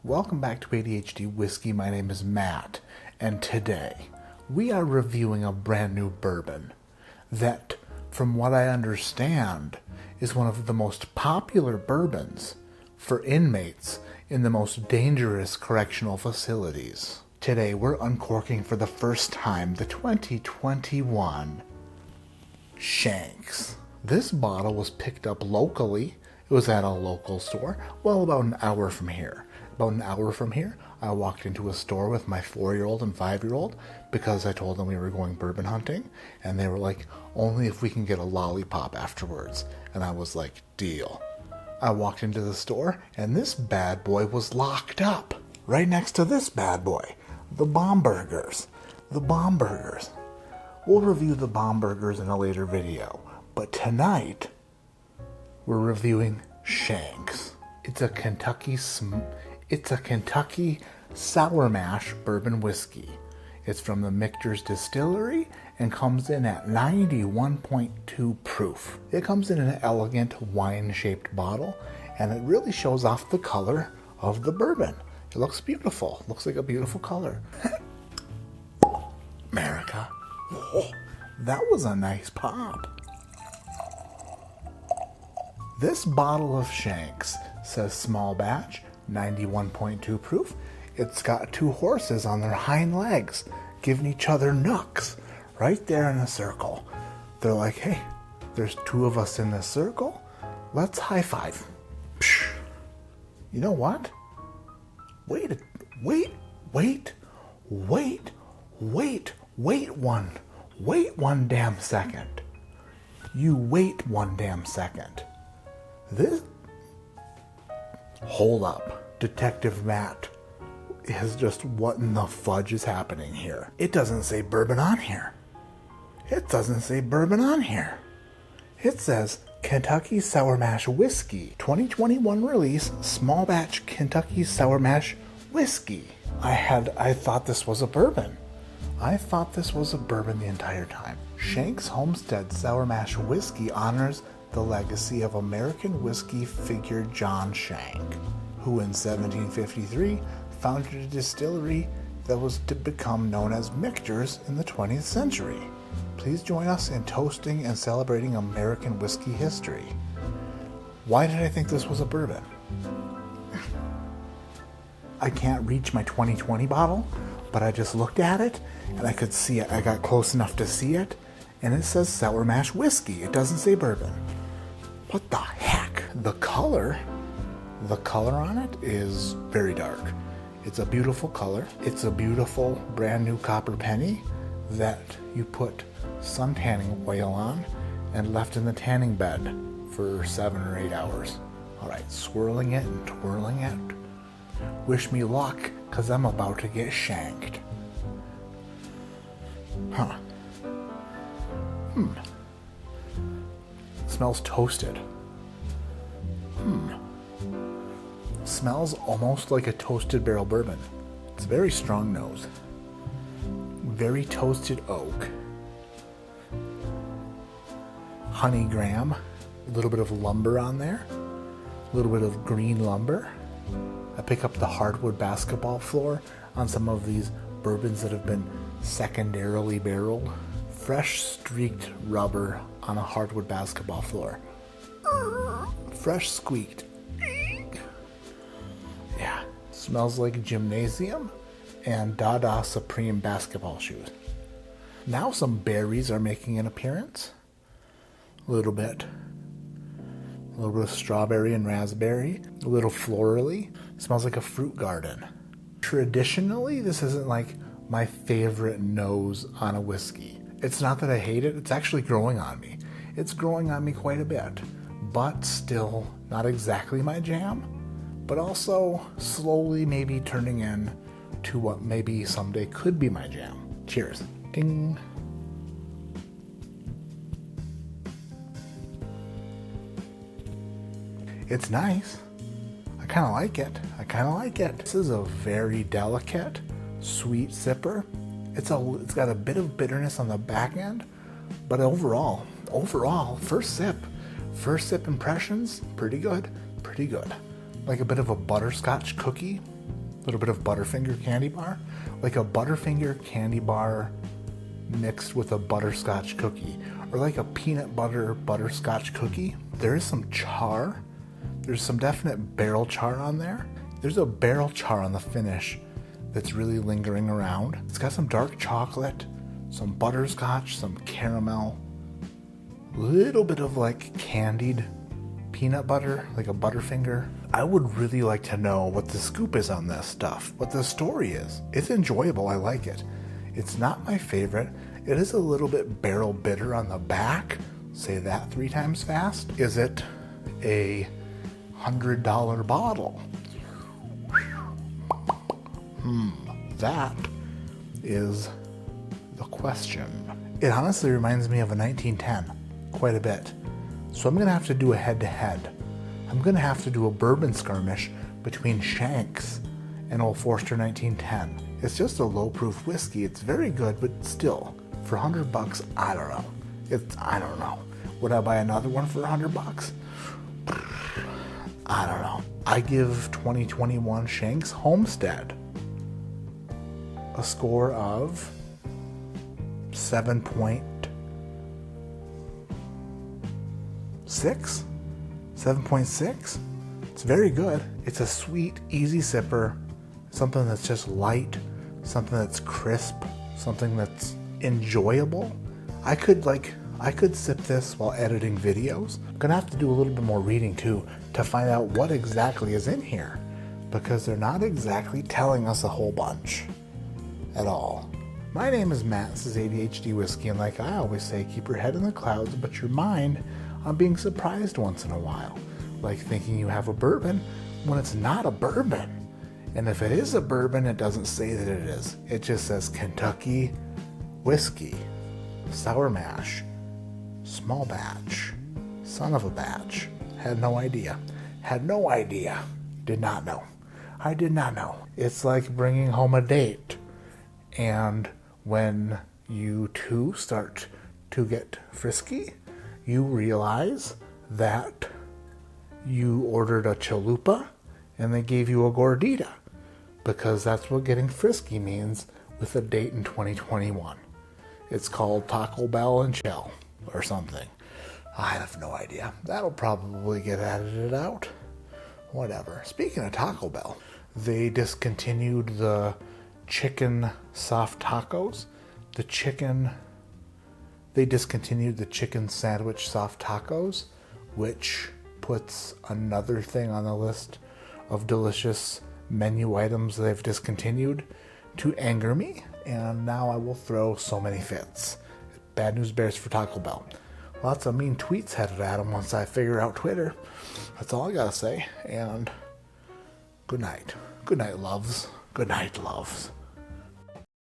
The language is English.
Welcome back to ADHD Whiskey. My name is Matt, and today we are reviewing a brand new bourbon that, from what I understand, is one of the most popular bourbons for inmates in the most dangerous correctional facilities. Today we're uncorking for the first time the 2021 Shanks. This bottle was picked up locally. It was at a local store, well, about an hour from here. About an hour from here, I walked into a store with my 4-year-old and 5-year-old because I told them we were going bourbon hunting, and they were like, only if we can get a lollipop afterwards. And I was like, deal. I walked into the store, and this bad boy was locked up right next to this bad boy, the bomb burgers. The bomb burgers. We'll review the bomb burgers in a later video, but tonight we're reviewing Shanks. It's a Kentucky sour mash bourbon whiskey. It's from the Michter's Distillery and comes in at 91.2 proof. It comes in an elegant wine-shaped bottle, and it really shows off the color of the bourbon. It looks beautiful. Looks like a beautiful color. America. Oh, that was a nice pop. This bottle of Shanks says small batch, 91.2 proof. It's got 2 horses on their hind legs giving each other nooks right there in a circle. They're like, hey, there's 2 of us in this circle. Let's high five. Psh. You know what? Wait one damn second. You wait one damn second. Hold up. Detective Matt is just, what in the fudge is happening here? It doesn't say bourbon on here. It doesn't say bourbon on here. It says Kentucky Sour Mash Whiskey, 2021 release, small batch Kentucky Sour Mash Whiskey. I thought this was a bourbon. I thought this was a bourbon the entire time. Shenks Homestead Sour Mash Whiskey honors the legacy of American whiskey figure John Shank, who in 1753 founded a distillery that was to become known as Michter's in the 20th century. Please join us in toasting and celebrating American whiskey history. Why did I think this was a bourbon? I can't reach my 2020 bottle, but I just looked at it and I could see it. I got close enough to see it, and it says Sour Mash Whiskey. It doesn't say bourbon. What the heck? The color on it is very dark. It's a beautiful color. It's a beautiful brand new copper penny that you put sun tanning oil on and left in the tanning bed for 7 or 8 hours. All right, swirling it and twirling it. Wish me luck, because I'm about to get shanked. Huh. Smells toasted. Smells almost like a toasted barrel bourbon. It's very strong nose. Very toasted oak. Honey graham. A little bit of lumber on there. A little bit of green lumber. I pick up the hardwood basketball floor on some of these bourbons that have been secondarily barreled. Fresh streaked rubber on a hardwood basketball floor. Fresh squeaked. Yeah, smells like gymnasium and Dada Supreme basketball shoes. Now some berries are making an appearance. A little bit of strawberry and raspberry. A little florally. Smells like a fruit garden. Traditionally, this isn't like my favorite nose on a whiskey. It's not that I hate it, it's actually growing on me. It's growing on me quite a bit, but still not exactly my jam, but also slowly maybe turning in to what maybe someday could be my jam. Cheers. Ding. It's nice. I kind of like it. This is a very delicate, sweet sipper. It's got a bit of bitterness on the back end, but overall, first sip impressions, pretty good. Like a bit of a butterscotch cookie little bit of Butterfinger candy bar, like a Butterfinger candy bar mixed with a butterscotch cookie, or like a peanut butter butterscotch cookie. There is some char. There's some definite barrel char on there. There's a barrel char on the finish that's really lingering around. It's got some dark chocolate, some butterscotch, some caramel, little bit of like candied peanut butter, like a Butterfinger. I would really like to know what the scoop is on this stuff, what the story is. It's enjoyable, I like it. It's not my favorite. It is a little bit barrel bitter on the back. Say that 3 times fast. Is it a $100 bottle? That is the question. It honestly reminds me of a 1910 quite a bit. So I'm going to have to do a head-to-head. I'm going to have to do a bourbon skirmish between Shanks and Old Forester 1910. It's just a low-proof whiskey. It's very good, but still, for $100, I don't know. I don't know. Would I buy another one for $100? I don't know. I give 2021 Shenks Homestead a score of 7.6? 7.6? It's very good. It's a sweet, easy sipper, something that's just light, something that's crisp, something that's enjoyable. I could sip this while editing videos. I'm gonna have to do a little bit more reading too to find out what exactly is in here, because they're not exactly telling us a whole bunch at all. My name is Matt, this is ADHD Whiskey, and like I always say, keep your head in the clouds, but your mind on being surprised once in a while. Like thinking you have a bourbon when it's not a bourbon. And if it is a bourbon, it doesn't say that it is. It just says Kentucky whiskey, sour mash, small batch, son of a batch. Had no idea. Did not know. I did not know. It's like bringing home a date. And when you two start to get frisky, you realize that you ordered a chalupa and they gave you a gordita, because that's what getting frisky means with a date in 2021. It's called Taco Bell and Chill or something. I have no idea. That'll probably get edited out. Whatever. Speaking of Taco Bell, they discontinued the chicken soft tacos. They discontinued the chicken sandwich soft tacos, which puts another thing on the list of delicious menu items they've discontinued to anger me, and now I will throw so many fits. Bad news bears for Taco Bell. Lots of mean tweets headed at them once I figure out Twitter. That's all I gotta say, and good night. Good night, loves. Good night, loves.